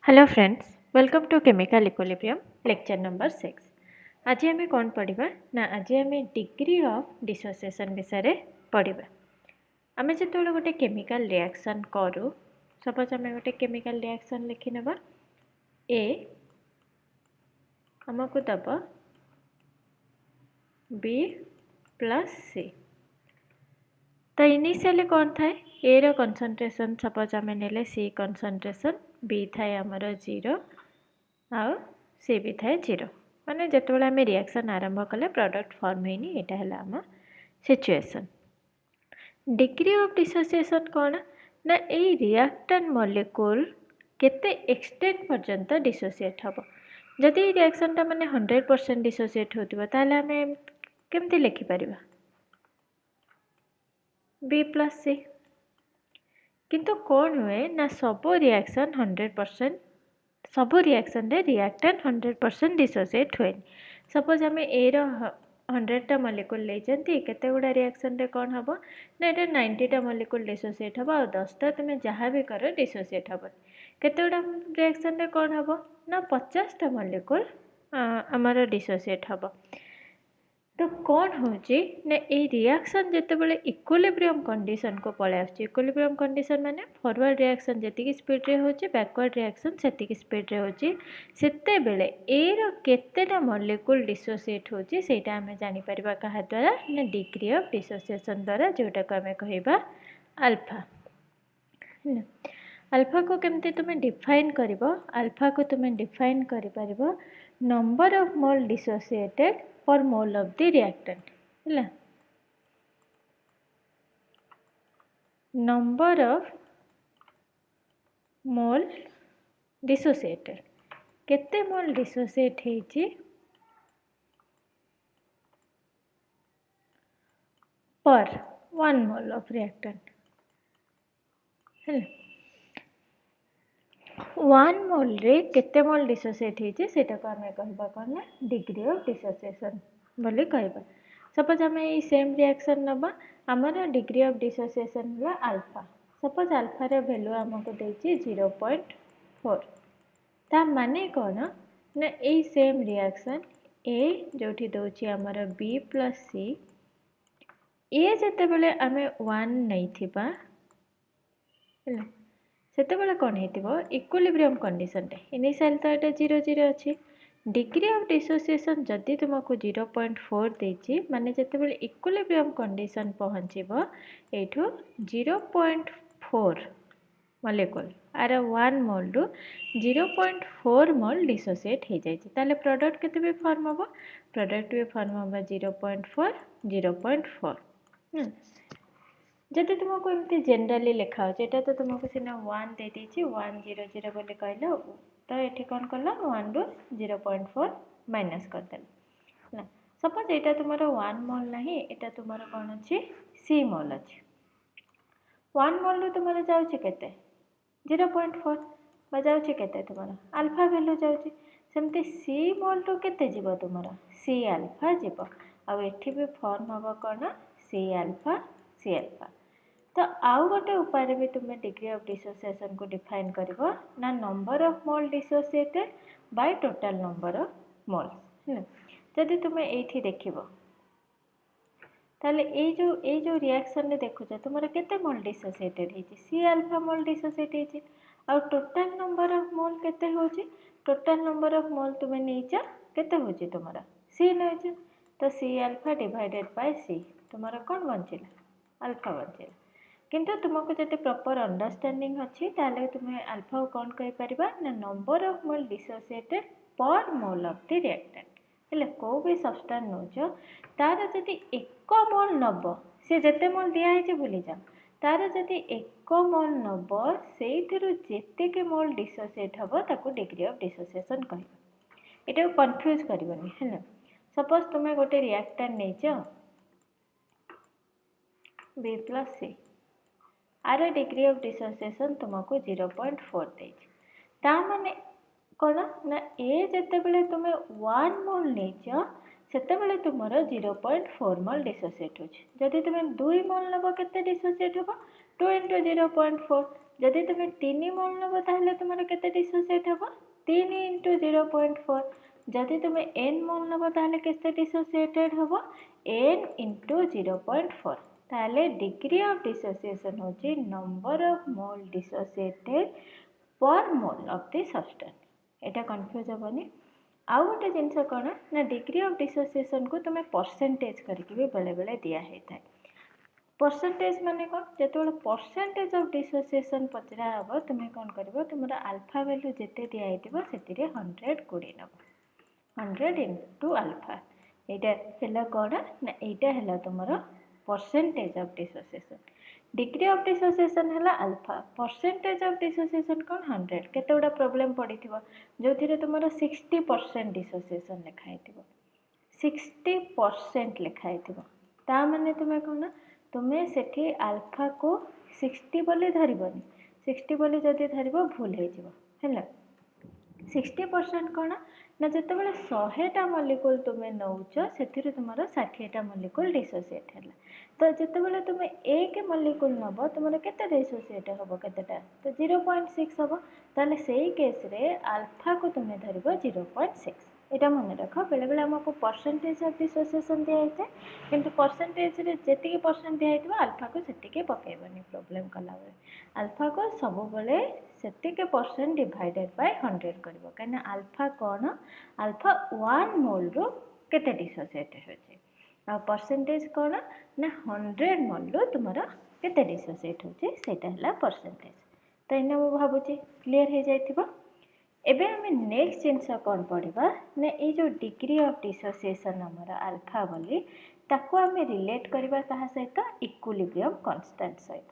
Hello friends, welcome to chemical equilibrium lecture number 6। आज आम कौन पढ़ा ना आज आम डिग्री ऑफ डिसोसिएशन विषय पढ़ा। आम जो गोटे केमिकल रिएक्शन करूँ, सपोज आम गोटे केमिकल रिएक्शन लिखिना ए आमको दब बी प्लस सी। तो इनिशियली कौन थाए ए रो कंसंट्रेशन, सपोज आम ने सी कंसंट्रेशन, बी थाए आमर 0 आउ सी भी थाए 0। माने जितेबाला आम रिएक्शन आरंभ कले प्रोडक्ट फॉर्म होनी, यहाँ है आम सिचुएशन। डिग्री ऑफ डिसोसिएशन कौन ना यही रिएक्टेंट मॉलिक्यूल केते एक्सटेंट पर्यंत डिसोसिएट हम। जदि रिएक्शन टा माने 100% डिसोसिएट होतिबा ताले आम केमती लिखि परिबा बी प्लस सी। किंतु कौन हुए ना सब रिएक्शन 100%, सब रिएक्शन रे रिएक्टेंट 100% डिसोसिएट हुए। सपोज आम ए रो 100टा मॉलिक्यूल लेजंती, केते गुडा रिएक्शन रे कौन हबो ना एटा 90टा मॉलिक्यूल डिसोसिएट हबो और 10टा तुमे जहाँ भी करो डिसोसिएट हबो। केते गुडा रिएक्शन रे कौन हबो ना 50टा मॉलिक्यूल आमर डिसोसिएट हबो। तो कौन होची ना ए रिएक्शन जेते बेले इक्विलिब्रियम कंडीशन को पळे आछी। इक्विलिब्रियम कंडीशन माने फॉरवर्ड रिएक्शन जेतिकी स्पीड रे होची, बैकवर्ड रिएक्शन सेतिकी स्पीड रे होची, सेते बेले ए रो केतेटा मॉलिक्यूल डिसोसिएट होची सेटा हमें जानि परिबा कहा द्वारा ना डिग्री ऑफ डिसोसिएशन द्वारा, जोटा को हमें कहिबा अल्फा। अल्फा को केमती तुमे डिफाइन करिवो, अल्फा को तुमे डिफाइन करि परिबो नंबर ऑफ मोल डिसोसिएटेड पर मोल ऑफ द रिएक्टेंट है। नंबर ऑफ मोल डिसोसिएटेड केते मोल डिसोसिएट हेची पर 1 मोल ऑफ रिएक्टेंट है। 1 मोल रे केते मोल डिसोसिएट हेची सेटा को हमें कहबा कोन ना डिग्री ऑफ डिसोसिएशन बोली कहबा। सपोज आम ये सेम रिएक्शन नबा, आमर डिग्री ऑफ डिसोसिएशन है अल्फा। सपोज अल्फा रे वैल्यू आमको देछि 0.4। ता माने कौन ना ये सेम रिएक्शन ए जोठी दोछि आमर बी प्लस सी, ए जेते बेले आमे 1 नहीं थिबा हैला, सेते बेले कौन हेतिबो इक्विलिब्रियम कंडीशन रे इनिशियल तो एटा 0 0 अछि। डिग्री ऑफ डिसोसिएशन जदि तुमको 0.4 देछि माने जेते बेले इक्विलिब्रियम कंडीशन पहुँचीबो एठू 0.4 मॉलिक्यूल आर 1 मोल रु 0.4 मोल डिसोसिएट हो जाए, ताले प्रोडक्ट केते भी फॉर्म हम, प्रोडक्ट भी फॉर्म हम 0.4 0.4। जदि तुमको एमती जनरली लिखा हो, तो तुमको सीना 1 दे दीची 1 0 0 बोली कहले, तो ये कौन कल 1 रु 0.4 माइनस करदे ना। सपोज यहाँ तुम 1 मोल ना, यहाँ तुम कौन अच्छी सी मोल अच्छी। 1 मोल रु तुम जाऊँगी केते 0.4 बा जाऊँगी केते तुम अल्फा वैल्यू जाऊँगी, सेमती सी मोल रु केते जीव तुम सी अल्फा जीव। आउ एठी भी फॉर्म हम कौन सी अल्फा सी अल्फा। तो आउ गोटे उपाय भी तुम डिग्री ऑफ डिसोसिएशन को डिफाइन करिवो ना number of mole dissociated bye total number of मोल। जदि तुम एठी देखिबो ताले ए जो रिएक्शन रे देखुछ तुम केते मोल डिसोसिएटेड हेची सी अल्फा मोल डिसोसिएट हेची। आ टोटल नंबर ऑफ मोल केते होची, टोटल नंबर ऑफ मोल तुम नहींच केते होची तुम सी नहींच, तो सी अल्फा डिवाइडेड बाय सी तुम कौन बचिला अल्फा बचिला। किंतु तुमको जब प्रॉपर अंडरस्टैंडिंग अच्छी ताले तुम अल्फा को कौन कहि परिबा ना नंबर ऑफ मोल डिसोसिएटेड पर मोल ऑफ द रिएक्टेंट। हेले को भी सब्सटेंस नौच तार जदि 1 मोल नब, सी जेते मोल दिया है भूली जाओ, तार जदि 1 मोल नब से जेते मोल डिसोसिएट हम ताको डिग्री ऑफ डिसोसिएशन कहबा। एटा कंफ्यूज करबनी है। सपोज तुम गोटे रिएक्टेंट नहीं बी प्लस सी, आर डिग्री ऑफ डिसोसिएशन तुमको 0.4 देछि, ता माने कौन ना ए जेते बेले तुम 1 मोल नहींच सेते बेले तुम 0.4 मोल डिसोसिएट होछि। जदि तुम 2 मोल नब केते डिसोसिएट होबो 2 × 0.4, जदि तुम 3 मोल नब ताहले तुमर केते डिसोसिएट हबो 3 × 0.4 जदि तुम n मोल नब ताहले केते डिसोसिएटेड हबो n × 0.4 ताहले डिग्री ऑफ डिसोसिएशन होची नंबर ऑफ मोल डिसोसिएटेड पर mole of the substance Etah confuse हबनी आउ गोटे जिनस कौन ना डिग्री ऑफ डिसोसिएशन को तुम परसेंटेज करके भी बेले बेले दिया होता है परसेंटेज माने कौन जो परसेंटेज ऑफ डिसोसिएशन पचरा हम तुम कौन कर तुम आल्फा वैल्यू जिते दिखाई से 100 कोड़ी नब 100 इंटू आल्फा यहाँ कौन ना यहाँ है तुम percentage of dissociation degree of dissociation है आल्फा परसेंटेज ऑफ डिसोसिएशन कौन 100 केते गुड़ा प्रॉब्लम पड़ी जो थी तुम 60% डिसोसिएशन लिखाई 60% लिखाई ता माने तुम्हें कौन तुम्हें सेठी आल्फा को 60 बोली धरबनी 60 बोली जदि धरब भूल है 60% कौन ना जिते बड़े 100टा मॉलिक्यूल तुम्हें नौच से तुम 60टा मॉलिक्यूल डिसोसिएट है तो जिते बड़े तुम एक मॉलिक्यूल नब तुम केते डिसोसिएट हम केतेटा तो 0.6 हम ताले सेही केस रे आल्फा को तुम्हें धरब 0.6 यहाँ मन रख बेले बेले आमको परसेंटेज ऑफ डिसोसिएशन दिखाई है किंतु परसेंटेज रे जेतिकी परसेंट दिखाई आल्फा को सेतिके पकेबनी प्रॉब्लम कला बेले आल्फा को सब बेले सेतिके परसेंट डिवाइडेड बाय 100 करबो कना आल्फा कौन आल्फा 1 मोल रो केते डिसोसिएट होचे आ परसेंटेज कौन ना 100 मोल रो तुमरा केते डिसोसिएट होचे सेटा हला परसेंटेज तो इना मु भाबुची क्लियर हो जाइथिबो एबे हमें नेक्स्ट जिनस कौन पढ़ा ना ये जो डिग्री ऑफ डिसोसिएशन आमर आल्फा बोली ताको आम रिलेट करवा कहा सहित इक्विलिब्रियम कांस्टेंट सहित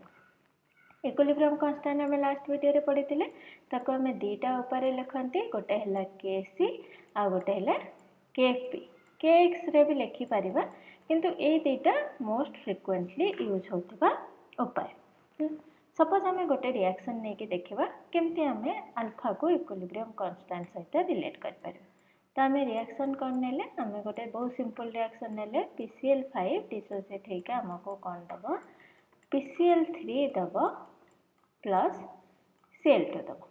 इक्विलिब्रियम कांस्टेंट आम लास्ट वीडियो पढ़ी ताको आम दीटा उपारे लिखती गोटे है के सी आ गोटे है के पी के एक्स रे भी लिखिपर किंतु ये दीटा मोस्ट फ्रिक्वेंटली यूज होता उपाय सपोज आम गोटे रिएक्शन नहीं कि देखा केमती आम अल्फा को इक्विलिब्रियम कांस्टेंट सहित रिलेट कर तो आम रिएक्शन कौन ने आम गोटे बहुत सिंपल रिएक्शन ने PCl5 डिसोसिएट होकर आमको कौन दब PCl3 दब प्लस Cl2 दब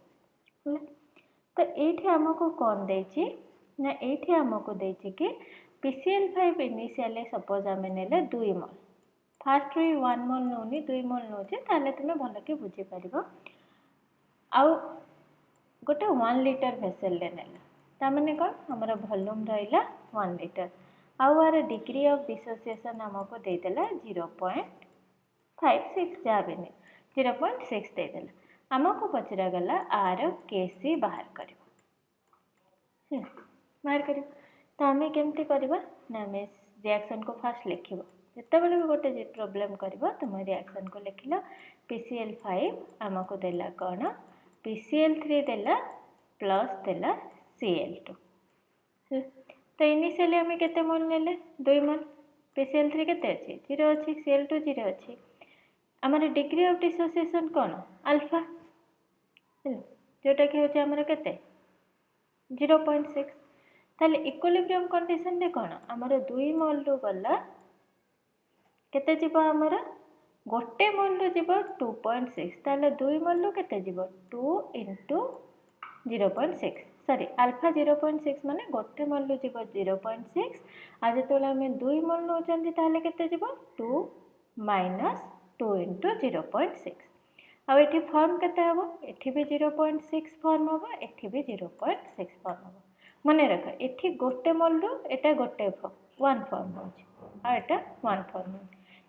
तो ये आमको कौन देछि ना ये आमको देछि कि PCl5 इनिशियली सपोज आम ने 2 मोल फास्ट रू 1 मोल नौनी 2 मोल नौचे ताले तुम्हें भल कि बुझीपर आउ गोटे 1 लीटर भेसेल ना माने कौन हमारा वॉल्यूम रहा 1 लीटर आउ आर डिग्री ऑफ डिसोसिएशन आमको देदेला 0.56 जहाँ भी नहीं 0.6 देदेला आमको पचरा गला आर केसी बाहर कर तो आम केमती करवा ना आम रिएक्शन को फास्ट लिखा जितेबाला भी गोटे प्रोब्लेम कर तुम रिएक्शन को लिख लो PCl5 आमको देला कौन PCl3 देला प्लस देला Cl2 तो इनिशियली आम केते मोल नेले 2 मोल PCl3 केते अच्छी 0 अच्छी Cl2 0 अच्छी आमर डिग्री ऑफ डिसोसिएशन कौन अल्फा जोटा कि होचे आमर केते 0.6 ताले इक्विलिब्रियम कंडीशन रे कौन आमर 2 मोल रु गला केते जीव आमर गोटे मोल रु जीव 2.6 ताले 2 मोल रु केते जीव 2 इंटू 0.6 सॉरी अल्फा 0.6 माने गोटे मोल रु जीव 0.6 आ जेतोला हमें 2 मोल नौचंती ताले केते जीव 2 माइनस 2 इंटू 0.6 आ एठी फॉर्म केते हबो एठी भी 0.6 फॉर्म हबो एठी भी 0.6 फॉर्म हबो मने रख एठी गोटे मोल रु एटा गोटे 1 फॉर्म होची आ एटा 1 फॉर्म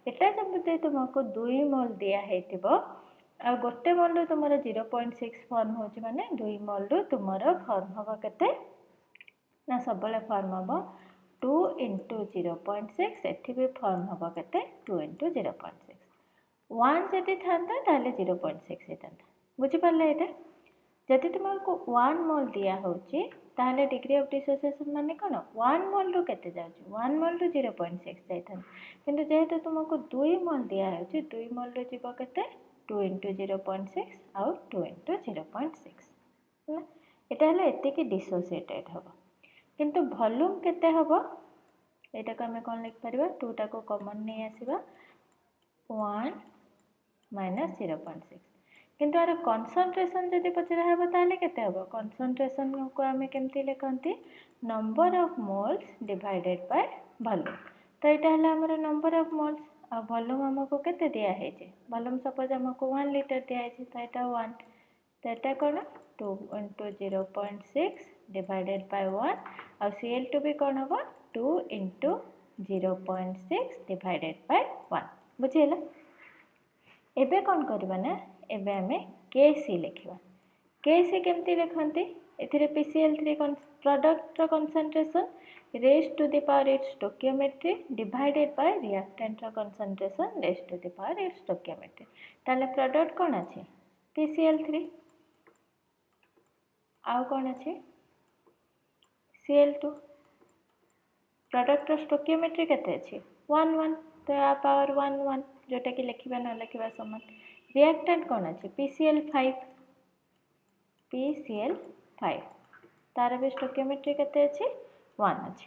एटा जब तुमको 2 मोल दिया आ गोटे मोल रु तुम 0.6 फॉर्म हो माने 2 मोल रु तुम फॉर्म हम केते ना सब फॉर्म हम 2 इंटू 0.6 एठी भी फॉर्म हम केते 2 इंटू 0.6 1 जदि था 0.6 होता बुझीपारे ये जदि तुमको 1 मोल दिया होची ताहले डिग्री ऑफ डिसोसिएशन माने कौन 1 मोल रु केते जाउची 1 मोल रु 0.6 जाइथन किंतु जेहेतु तुमको 2 मोल दिया होची 2 मोल रु जीव केते 2 इंटू 0.6 आउ 2 इंटू 0.6 एटा हला एते कि डिसोसिएटेड हबो किंतु वॉल्यूम केते हबो एटा को हमें कौन लिख परिबा 2 टा को कॉमन नहीं आसीबा 1 माइनस 0.6 किंतु यार कंसंट्रेशन जदि पचरा हेबो ताले केते हेबो कंसंट्रेशन को आमे केमती लिखंती number of moles divided by volume तो एटा हला हमर नंबर ऑफ मोल्स आ वॉल्यूम हमको केते दिया है जे वॉल्यूम सपोज हमको 1 लीटर दिया है तो एटा 1 तो एटा कोन 2 into 0.6 डिवाइडेड बाय 1 और Cl2 भी कोन होबो 2 into 0.6 डिवाइडेड बाय 1 बुझियला एबे कौन करबा ना एबे हमें Kc लिखिबा Kc केमती लिखंती एथिरे PCl3 प्रोडक्ट रो concentration raise to the power its stoichiometry divided by reactant रो concentration raise to the power its stoichiometry ताले प्रोडक्ट कोन अछि PCl3 आउ कोन अछि Cl2 प्रोडक्ट रो स्टोकियोमेट्री केते अछि 1 1 तो आ पावर 1 1 जोटा कि लिखिबा न लिखिबा समान रिएक्टेंट कोन अछि PCl5 तार भी स्टोकियोमेट्री केते अछि 1 अछि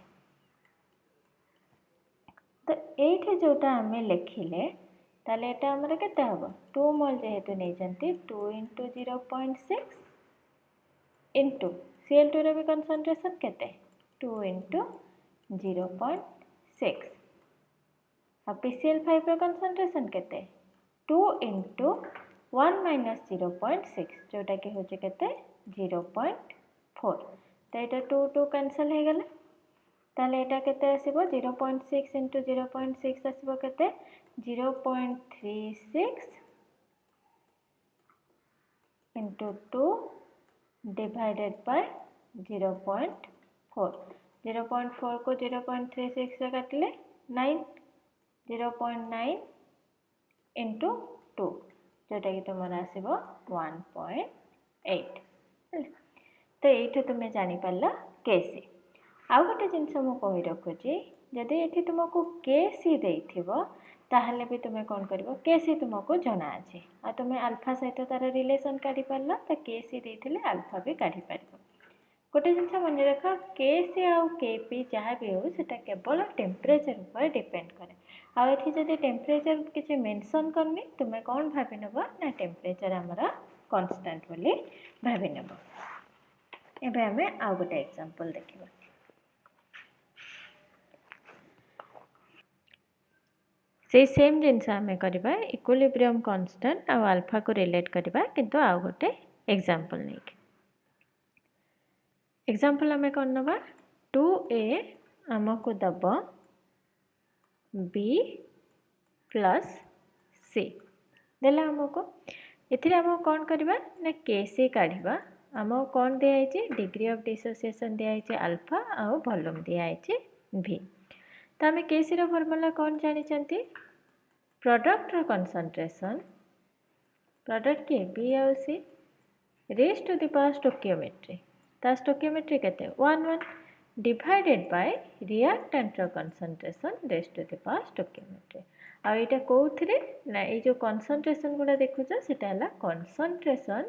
तो एठी जोटा हमें लिखिले ताले एटा हमर केते हबो 2 मोल जेहेतु नै जंती 2 into 0.6 into Cl2 रे भी कंसंट्रेशन केते 2 into 0.6 अब PCl5 रो कंसंट्रेशन केते 2 into 1 minus 0.6 जोटा कि होचे केते 0.4 तो एटा 2 2 कैंसिल हे गेले ताले एटा केते आसीबो 0.6 into 0.6 आसीबो केते 0.36 into 2 divided by 0.4 0.4 को 0.36 से काटले 9 0.9 into 2 जोटा कि तुम आसीबो 1.8 तो एठो तुमे जानि पारला Kc आउ गोटे जिनस मु कहि रखुची जदि एठी तुमको Kc देइथिबो ताहले भी तुमे कोन करबो Kc तुमको जना अछि आ तुमे अल्फा सहित तार रिलेशन काढी पारला त Kc देइथिले अल्फा भी काढी पारबो गोटे जिनस मन रख Kc आ Kp जहा भी हो सेटा केवल टेम्परेचर ऊपर डिपेंड करे आ एठी जदि टेम्परेचर किछि मेंशन करनी तुमे कोन भाबि नबो ना टेम्परेचर हमरा कांस्टेंट बोली भाबि नबो एबे हमें आ गोटे एग्जांपल देखिबा से सेम जिनस आमे करबा इक्विलिब्रियम कांस्टेंट आ अल्फा को रिलेट करबा किंतु आ गोटे एग्जांपल नै एग्जांपल हमें कोन नबा 2a हमको दबो b plus c देला हमको एथिरे हम कोन करबा ना Kc काढिबा हमको कोन दिया है डिग्री ऑफ डिसोसिएशन दिया है अल्फा आ वॉल्यूम दिया है v तो हमें Kc रो फार्मूला कोन जानि चंती प्रोडक्ट रो कंसंट्रेशन प्रोडक्ट के b और c raise to the power stoichiometry ता स्टोकियोमेट्री केते 1 1 डिवाइडेड बाय रिएक्टेंट रो concentration raise to the power stoichiometry आ एटा कोउथरे ना ए जो कंसंट्रेशन गुडा देखुछ सेटा हला कंसंट्रेशन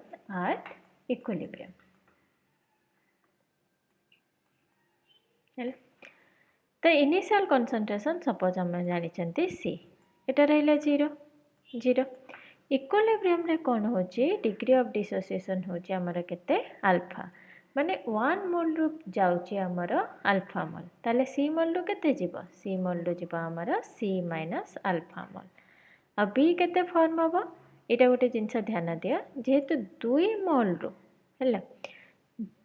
एट इक्विलिब्रियम तो इनिशियल कंसंट्रेशन सपोज हम जानि चंती c एटा रहला 0 0 इक्विलिब्रियम रे कोन होची डिग्री ऑफ डिसोसिएशन होची हमर केते अल्फा माने 1 मोल रु जाउची हमर अल्फा मोल ताले c मोल रु केते जीवो c मोल रु जीवो हमर c माइनस अल्फा मोल आ b केते फॉर्म हबो एटा गोटे जिंस ध्यान दिया जेहेतु 2 मोल रु हला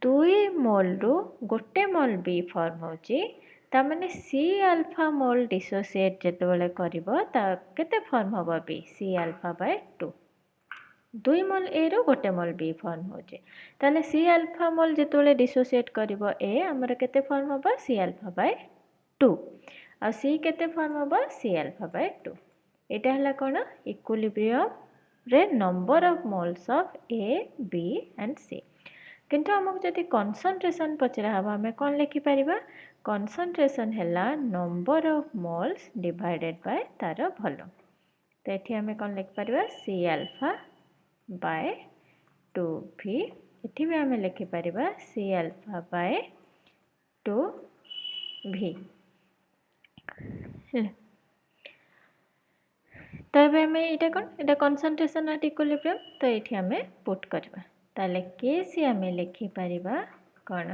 2 मोल रु गोटे मोल b फॉर्म होची ता माने c अल्फा मोल डिसोसिएट जते बेले करबो ता केते फॉर्म हबो b c alpha by 2 2 mole a रो गोटे मोल b फॉर्म होचे ताले c अल्फा मोल जते बेले डिसोसिएट करबो a हमर केते फॉर्म हबो c अल्फा बाय 2 आ c केते फॉर्म हबो c अल्फा बाय 2 एटा हला कोन इक्विलिब्रियम रे number of moles of a b and c किंतु हमक जदि कंसंट्रेशन पचरा हबा हमें कोन लिखि परिबा कंसंट्रेशन हला number of moles divided bye तार वॉल्यूम तो एठी हमें कोन लिखि परिबा c अल्फा बाय 2v एठी भी हमें लिखि परिबा c अल्फा बाय 2v तो ये आम यहाँ कौन ये कनसंट्रेशन एट इक्विलिब्रियम तो ये आम पुट करवा ताले के सी आम लिखिपर कौन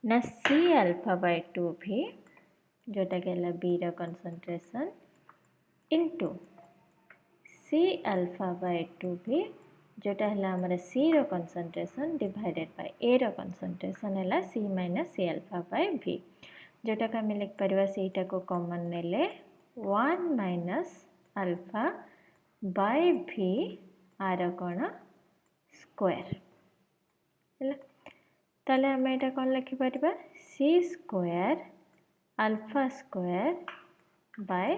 ना सी अल्फा बाय 2v जोटा कि बी रो concentration into C alpha by 2v जोटा है सी रो कनसंट्रेशन डिवाइडेड बाय ए रो कनसंट्रेशन है C minus C alpha by v जोटा को आम लिखिपर सीटा को कॉमन नेले 1 माइनस अल्फा बाय v आर कौन स्क्वायर है ताले आम यहाँ कौन लिखिपर C square alpha square by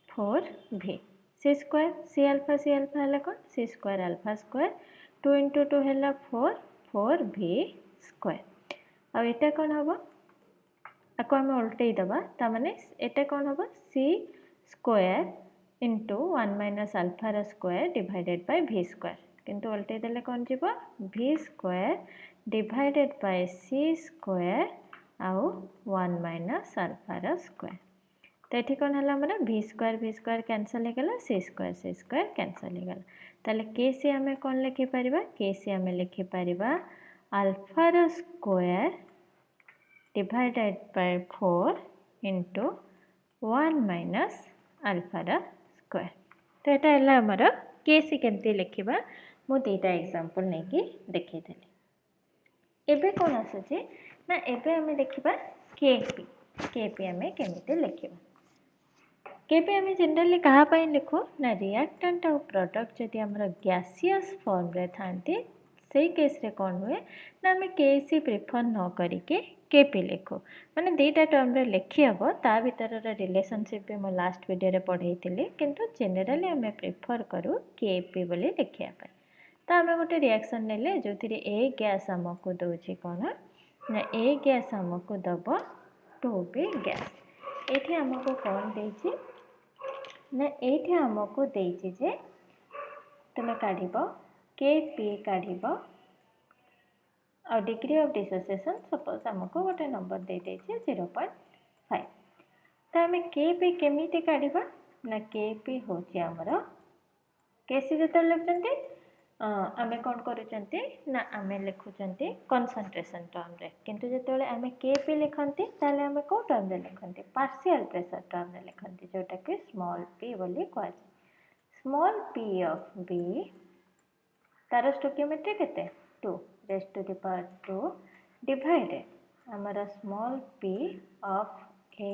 4v C square C alpha है कौन C square alpha square 2 into 2 है 4v स्क्वायर आ यहाँ कौन हम आपको आम उल्टे दबा ताने एटा कौन हम सी स्क्वायर इंटू 1 माइनस अल्फार square divided by v square किंतु उल्टे देले कौन जीव v square divided by C square आउ 1 माइनस अल्फार स्क्वायर तो ये कौन है हमारा v स्क्वायर कैंसल हो गला सी स्क्वायर कैंसल हो गला ताले के सी आम कौन लिखिपर के सी आम लिखिपर अल्फार square divided by 4 into 1 minus अल्फार स्क्वायर तो यहाँ है आमर के सी केमती लिखा मु दुईटा एग्जांपल नहीं देखी एबे कौन आसूची ना एबे आम देखा केपी आम केमिति लिखा केपी आम जनरली कहाँ लिखु ना रिएक्टेंट और प्रोडक्ट जदि आमर गैसियस फॉर्म रे थांती से केस रे कौन हुए ना आम केसी प्रिफर न करके केपी लिखु माने दुईटा टर्म रे लिखी हम ता भीतर रिलेशनशिप भी मैं लास्ट वीडियो रे पढ़ाई किंतु जनरली आम प्रिफर करूँ केपी बोली लिखापी तो आम गोटे रिएक्शन नेले जो ए गैस आमको दौर कौन ना ए गैस आमको दब 2b गैस ये आमको कौन देछि ना ये आमको देछि जे तुम काढ़ केपी काढ़ और डिग्री ऑफ डिसोसिएशन सपोज आमको गोटे नंबर दे देछि 0.5 तो आम केपी केमिति काढ़ा ना केपी होछि आमर केसी जो लिखुंटे आम कौन करुँचे ना आम लिखुंट कनसंट्रेशन टर्म रे किंतु जो आम केपी लिखती ताले आम कौ टर्म रे लिखती पार्शियल प्रेशर टर्म रे लिखती जोटा कि स्मॉल p बोली कहुए स्मॉल p ऑफ b तार स्टोकियोमेट्री केते 2 raise to the power 2 divided आमर स्मॉल p ऑफ a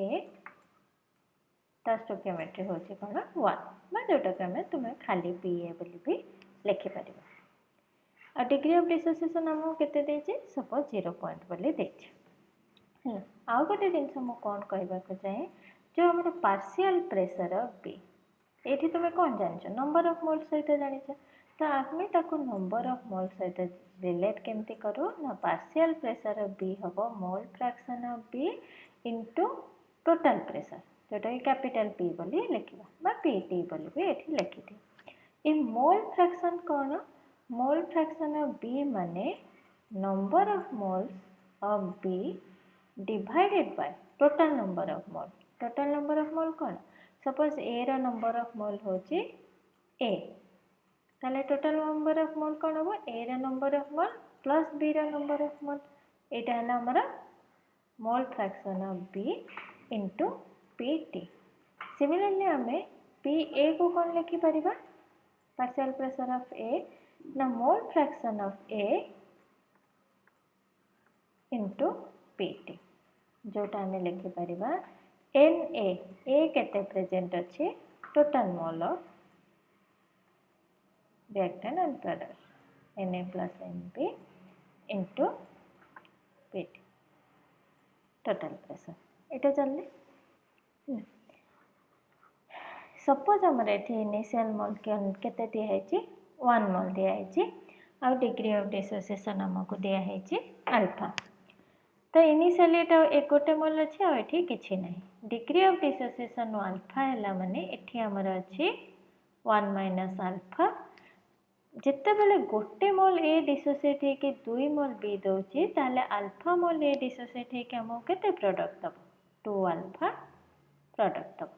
तार स्टोकियोमेट्री होची कौन 1 जोटा कि आम तुम खाली pa बोली भी लिखिपर आ डिग्री ऑफ डिसोसिएशन आमको केते देछि सपोज 0 पॉइंट बोली देछि आउ गोटे जिनस मु कौन कहबा को चाहे जो हमर पार्शियल प्रेशर ऑफ b एठी तुम कौन जानिछ नंबर ऑफ मोल सहित जानिछ तो आमे ताको नंबर ऑफ मोल सहित रिलेट केमती करू ना पार्शियल प्रेशर ऑफ b हबो मोल fraction of b into total pressure जोटा कि कैपिटल P बोली लिखिबा बा pt बोली भी एठी लिखिथि ए मोल फ्रैक्शन कौन मोल फ्रैक्शन ऑफ b माने number of moles of b divided by total number of mole कौन सपोज ए रो नंबर ऑफ मोल होची a ताले टोटल नंबर ऑफ मोल कौन हो ए रो number of mole plus b रो number of mole एटा है हमरा mole fraction of b into pt similarly हमें pa को कौन लिखि परिबा पार्शियल प्रेशर ऑफ a ना mole fraction of a into pt जोटा हमें लिखि परिबा na a केते प्रेजेंट अछि total mole of reactant and product na plus np into pt total pressure एटा जानले सपोज आमर ये इनिशियल मोल केते दिया है 1 मोल दिया है आ डिग्री ऑफ डिसोसिएशन आमको दिया है अल्फा तो इनिशियली एटा एक गोटे मोल अच्छे आ एठी किछि नै डिग्री ऑफ डिसोसिएशन अल्फा हैला माने एठी आमर अछि 1 माइनस अल्फा जिते बेले गोटे मोल ए डिसोसिएट होके 2 मोल बी दउची ताले अल्फा मोल ए डिसोसिएट होके हमको केते प्रोडक्ट दब 2 अल्फा प्रोडक्ट दब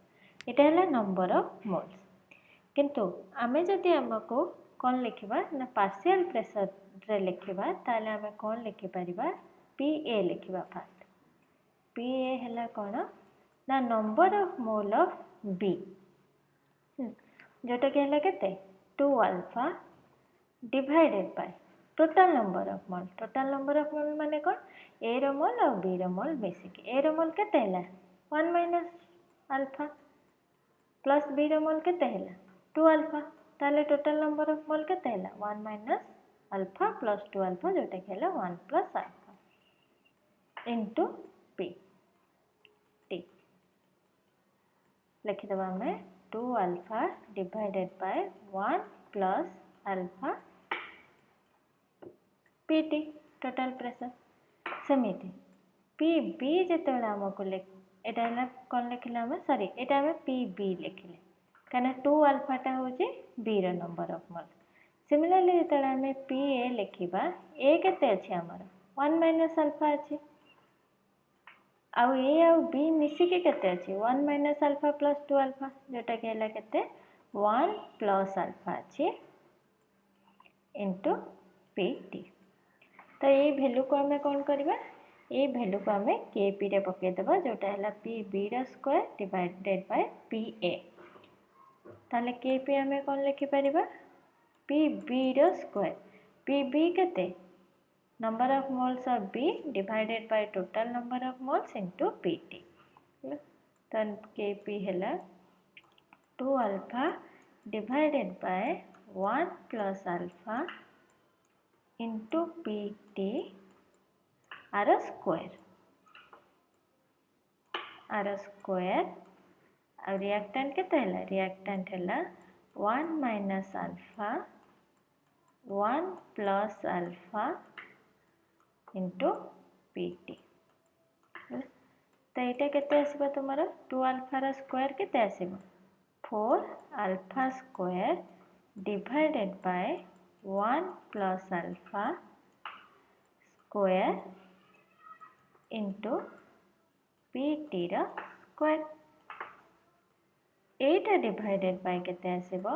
एटा हैला नंबर ऑफ मोल्स किंतु आमे जदि आमको कौन लिखिबा ना पार्शियल प्रेशर रे लिखिबा ताले आमे कौन लिखि परिबा पी ए लिखिबा फास्ट पी ए हैला कौन ना number of mole of B जोटा कि हैला केते 2 alpha divided by total number of mole माने कौन ए रो मोल और बी रो मोल मिसिक ए रो मोल केते हैला 1 माइनस अल्फा प्लस बी रो मोल केते हैला 2 अल्फा ताले टोटल नंबर ऑफ मोल केते हैला 1 माइनस अल्फा प्लस 2 अल्फा जोटा कि हैला 1 plus alpha into P T लिखि दबा हमें 2 alpha divided by 1 plus alpha P T total pressure सेमिति पी बी जेतेबेले हमको एटा हैला कोन लिखिला हमें सॉरी एटा हमें पी बी लिखिले काना 2 अल्फा टा होजे बी रो नंबर ऑफ मोल सिमिलरली जेतेबेले हमें पी ए लिखिबा ए केते अछि हमर 1 माइनस अल्फा अछि आउ ए आउ बी मिसी के केते अछि 1 माइनस अल्फा प्लस 2 अल्फा जोटा के हैला केते 1 प्लस अल्फा अछि इनटू पी टी तो ये वैल्यू को हमें कौन करबा ये वैल्यू को हमें के पी रे पके देबा जोटा हैला पी बी रो square divided by P A ताले के पी हमें कौन लिखि परिबा पी बी रो स्क्वायर पी बी केते number of moles of B divided by total number of moles into P T तो के पी हैला 2 alpha divided by 1 plus alpha into P T आर square और रिएक्टेंट केते हैला reactant हैला 1 minus alpha 1 plus alpha into P T तो ये केते आसीबा तुमरा 2 अल्फा रा स्क्वायर केते आसीबा 4 alpha square divided by 1 plus alpha square into P T रा स्क्वायर एटा डिवाइडेड बाय केते आसीबो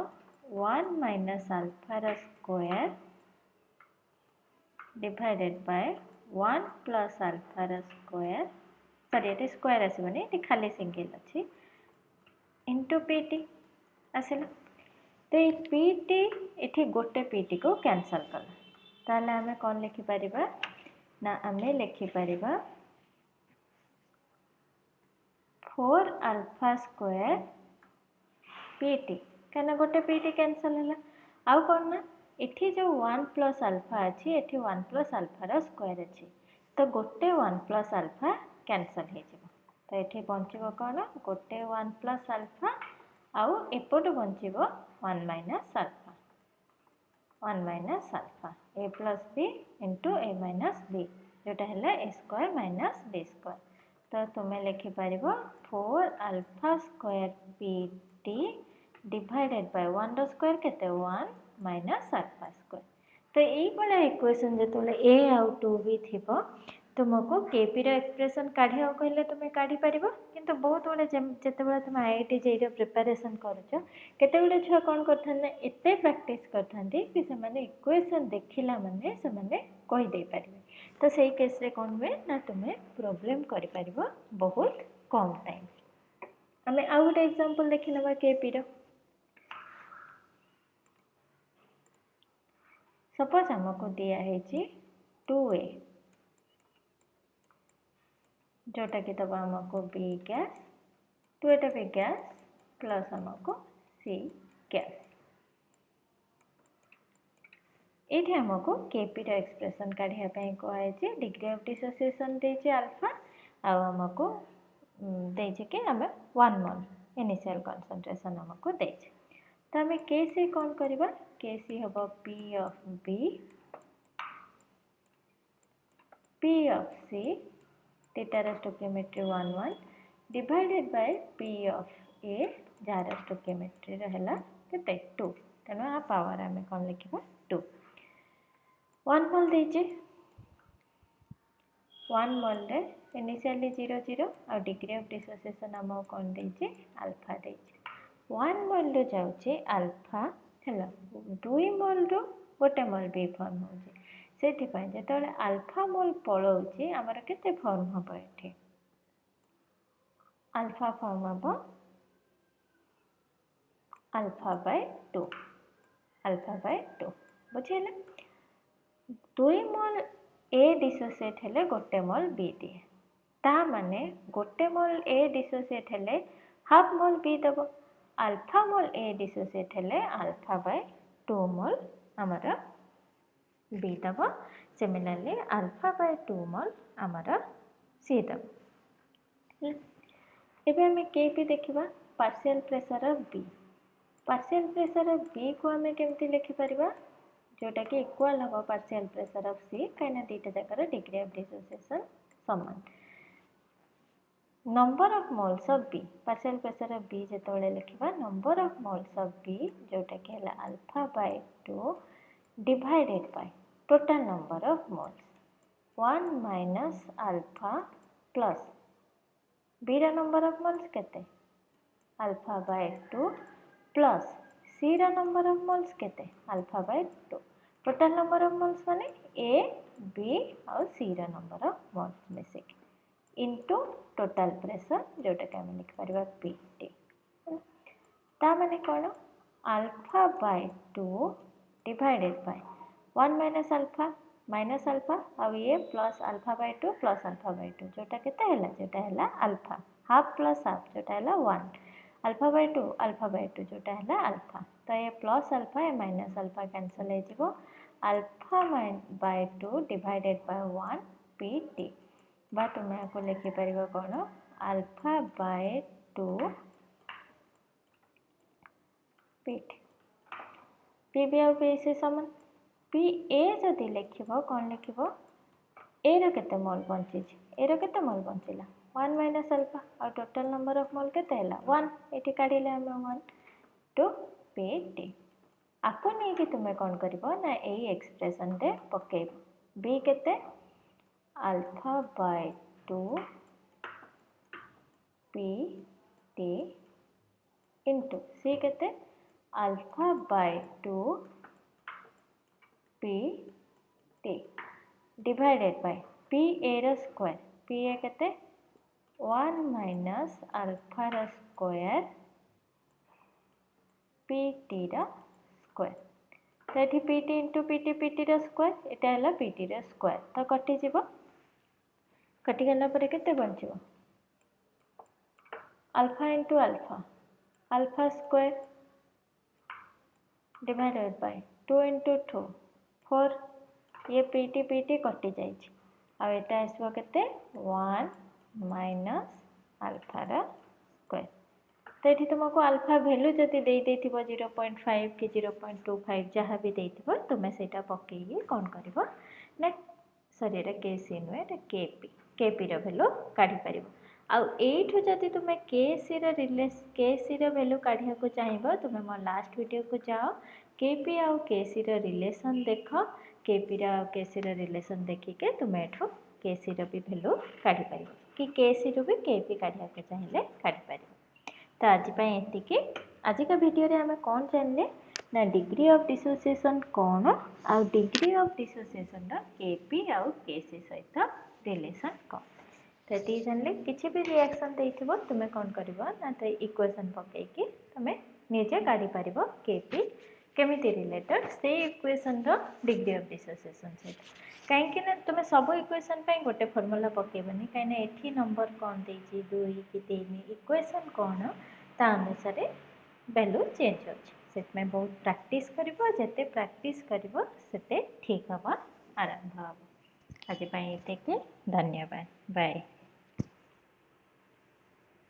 1 माइनस अल्फा रा square divided by 1 plus alpha रा स्क्वायर सॉरी एटा स्क्वायर आसीबोनी एटी खाली सिंगल अछि इनटू पी टी आसीला तो ये पी टी एठी गोटे पी टी को कैंसल कला ताले हमें कौन लिखि परिबा ना हमें लिखि परिबा 4 अल्फा स्क्वायर पी टी कहना गोटे पी टी कैंसल है आउ कौन ना एठी जो 1 प्लस अल्फा अच्छी एठी 1 प्लस अल्फा रा स्क्वायर अच्छी तो गोटे 1 प्लस अल्फा कैंसल हो जाए तो एठी बंचिबो कौन गोटे 1 प्लस अल्फा आउ एपट बंचिबो 1 minus alpha A plus B into A minus B जोटा है A square minus B square तो तुम्हें लिखिपर 4 alpha square P T divided by 1 रो स्क्वायर केते 1 माइनस अल्फा स्क्वायर तो यही वाला इक्वेशन जो ए आउ 2b थिबो तुमको केपी रो एक्सप्रेशन काढ़िया कहले तुम काढ़ी पारिबो किंतु बहुत गुड़े जितेबाला तुम आईआईटी जेई प्रिपरेशन करुच केते गुड़े छुआ कौन करथान एते प्रैक्टिस करथांती कि से माने इक्वेशन देखिला माने से माने कहि दे पारिबे तो सही केस रे कौन हुए ना तुम्हें प्रॉब्लम करि पारिबो बहुत कम टाइम हमें आउ गोटे एग्जांपल देखि नबा केपी रो सपोज हमको दिया है 2a जोटा कि तब हमको बी गैस 2 एटा बी गैस प्लस हमको सी गैस ये हमको केपी रो एक्सप्रेशन काढ़िया कहुई डिग्री ऑफ डिसोसिएशन देचे अल्फा आ हमको देचे कि हमें 1 मोल इनिशियल कंसंट्रेशन हमको देचे तो हमें के सी कौन करबा के सी हम P of C theta stoichiometry 1 1 divided by P of A जार स्टोकियोमेट्री रहला केते 2 तेनो आ पावर हमें कौन लिखिबा 2 1 मोल देचे 1 मोल रे इनिशियली 0 0 और डिग्री ऑफ डिसोसिएशन हम कौन देचे अल्फा देचे 1 मोल रू जाऊँचे अल्फा है 2 मोल रू गोटे मोल बी फॉर्म होउचे सेठी पय जेतले अल्फा मोल पळौचे हमर केते फॉर्म हबो एठी अल्फा फॉर्म हबो alpha by 2 बुझिले 2 mole A dissociate हेले गोटे मोल बी दिए ता माने गोटे मोल ए डिसोसिएट हेले हाफ मोल बी दबो अल्फा मोल ए डिसोसिएट हेले अल्फा बाय 2 मोल हमारा बी दबो सिमिलरली अल्फा बाय 2 मोल हमारा सी दबो एबे हमें के भी देखिबा partial pressure of B partial pressure of B को हमें केमती लिखि परिबा जोटा कि इक्वल हबो पार्शियल प्रेशर ऑफ सी काइना दीटा जाकर डिग्री ऑफ डिसोसिएशन समान number of moles of B partial pressure of B जेतोले लिखिबा number of moles of B जोटा कि हला alpha by 2 divided by total number of moles 1 minus alpha plus B रा नंबर ऑफ मोल्स केते alpha by 2 plus C रा number of moles केते alpha by 2 total number of moles माने A B और C रा number of moles मिसिक into total pressure जोटा कि हम लिख परिबा पीटी ता माने कोन alpha by 2 divided by 1 minus alpha और ये plus alpha by 2 plus alpha by 2 जोटा केते हैला जोटा हैला अल्फा हाफ प्लस हाफ जोटा हैला 1 अल्फा बाय 2 जोटा हैला अल्फा तो ये प्लस अल्फा ये माइनस अल्फा कैंसिल हो जिवो alpha by 2 divided by 1 PT बा तुम को लिखि परिबो कोन alpha by 2 PT P B और बी से समान पी ए जदि लिखिबो कोन लिखिबो ए रो केते मोल बंची ए रो केते मोल बंचिला 1 माइनस अल्फा और टोटल नंबर ऑफ मोल केते हैला 1 एठी काढिले हम 1 टू पीटी आपको नहीं कि तुम्हें कौन करिबो ना एई एक्सप्रेशन रे पकेइबो बी केते alpha by 2 P T into C केते alpha by 2 P T divided by P A रा स्क्वायर पी ए केते 1 माइनस अल्फा रा स्क्वायर पी टी रा स्क्वायर तो ये पीटी इंटू पीटी रा स्क्वायर एटा हैला पीटी रा स्क्वायर तो कटि जीवो कटि गला परे केते बंचिबो alpha into alpha square divided by 2 into 2 4 ये पीटी कटि जाइछि आ एटा आसबो केते 1 माइनस अल्फा रा स्क्वायर तो ये तुमको अल्फा वैल्यू जदि दे देथिबो 0.5 कि 0.25 जहाँ भी देथिबो तुमे सेटा पकेई कोन करिवो ना सॉरी एटा केसी नुए एटा केपी रो वैल्यू काढी परिबो आ एठु जदि तुमे केसी रो वैल्यू काढिया को चाहिबो तुमे मो लास्ट वीडियो को जाओ केपी आ केसी रो रिलेशन देखो केपी रा केसी रो रिलेशन देखि के तुमे एठु केसी रो भी वैल्यू काढी परिबो कि केसी रो भी केपी काढिया को चाहिए काढी परिबो तो आज ये आजिका वीडियो रे हमें कौन जानले ना डिग्री ऑफ डिसोसिएशन कौन आ डिग्री ऑफ डिसोसिएशन रा केपी आ केसी सहित रिलेशन कौन तो ये जानले किसी भी रिएक्शन देथिबो तुमे कौन करिवो ना तो इक्वेशन पके कि तुमे निजे काढी परिबो केपी केमिति रिलेटेड से इक्वेशन रो डिग्री ऑफ डिसोसिएशन सहित कहीं ना तुम सब इक्वेशन पे गोटे फॉर्मूला पकेबनी कहीं एठी नंबर कौन देछि 2 कि 3 इक्वेशन कौन ता अनुसार वैल्यू चेंज होछि में बहुत प्रैक्टिस करिवो जते प्रैक्टिस करिवो सेते ठीक हवा आरंभ हबो आज पई एते के धन्यवाद बाय।